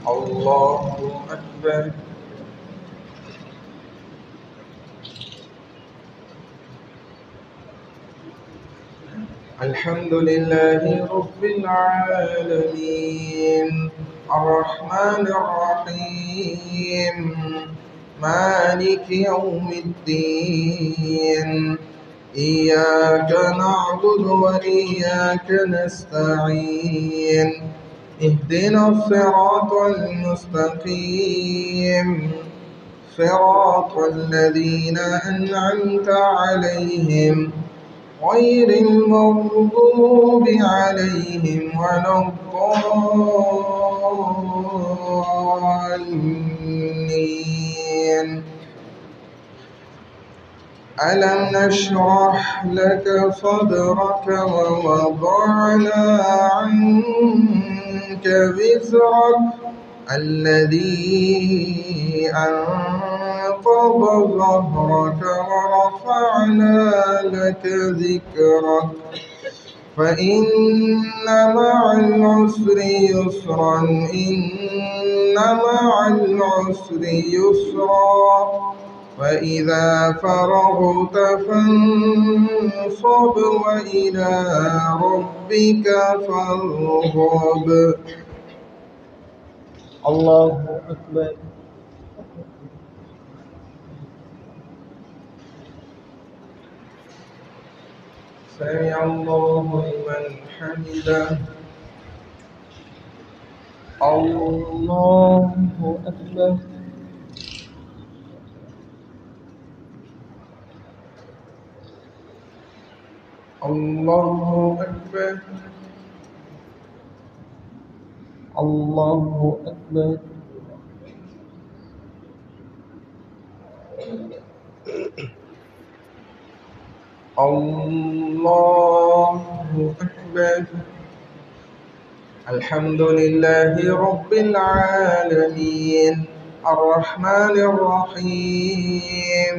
الله أكبر. الحمد لله رب العالمين الرحمن الرحيم مالك يوم الدين إياك نعبد وإياك نستعين اهدنا الصراط المستقيم صراط الذين أنعمت عليهم غير المغضوب عليهم ولا الضالين. ألم نشرح لك صدرك ووضعنا عنك وزرك الذي أنقض ظهرك ورفعنا لك ذكرك فإن مع العسر يسرا إن مع العسر يسرا فإذا فرغت فانصب وإلى ربك فارغب. الله أكبر. سمع الله لمن حمده. الله أكبر. الله أكبر. الله أكبر. الله أكبر. الحمد لله رب العالمين الرحمن الرحيم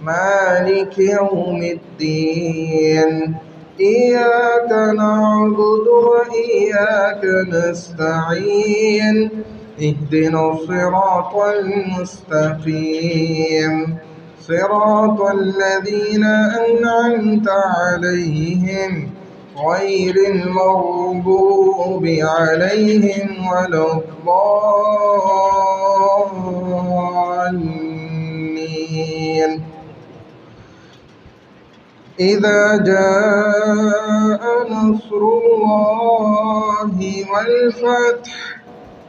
مالك يوم الدين إياك نعبد وإياك نستعين اهدنا الصراط المستقيم صراط الذين أنعمت عليهم غير المغضوب عليهم ولا الضالين. إذا جاء نصر الله والفتح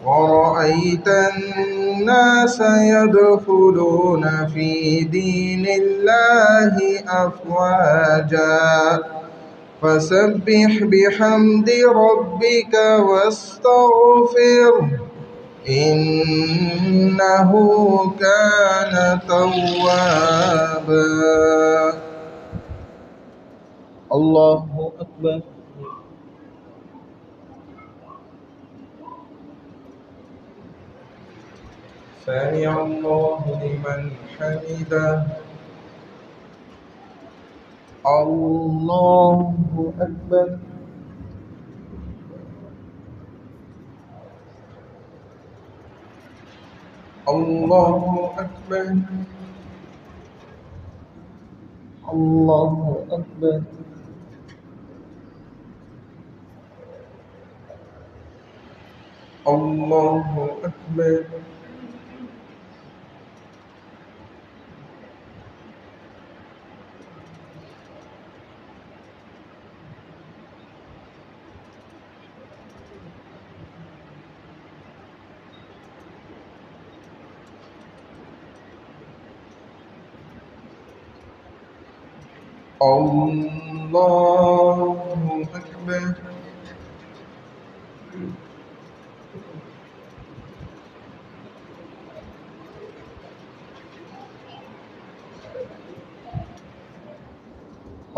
ورأيت الناس يدخلون في دين الله أفواجا فسبح بحمد ربك واستغفره إنه كان توابا. الله أكبر. سمع الله لمن حمده. الله أكبر. الله أكبر. الله أكبر. الله أكبر. الله أكبر.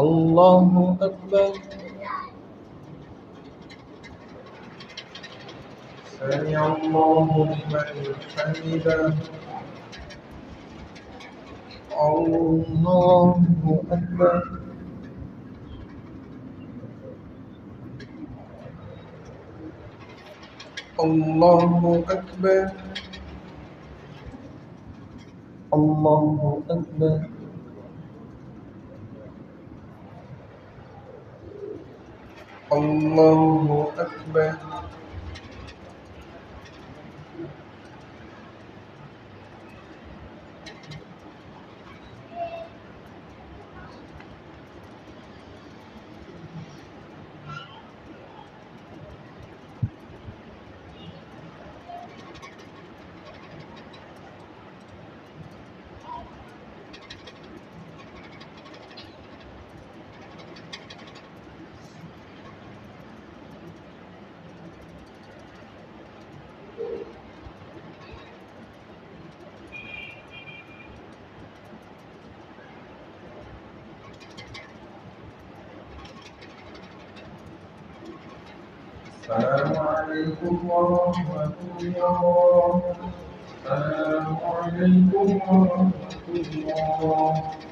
الله أكبر. سمع الله لمن حمده. الله أكبر. الله أكبر الله أكبر الله أكبر السلام عليكم ورحمة الله السلام عليكم ورحمة الله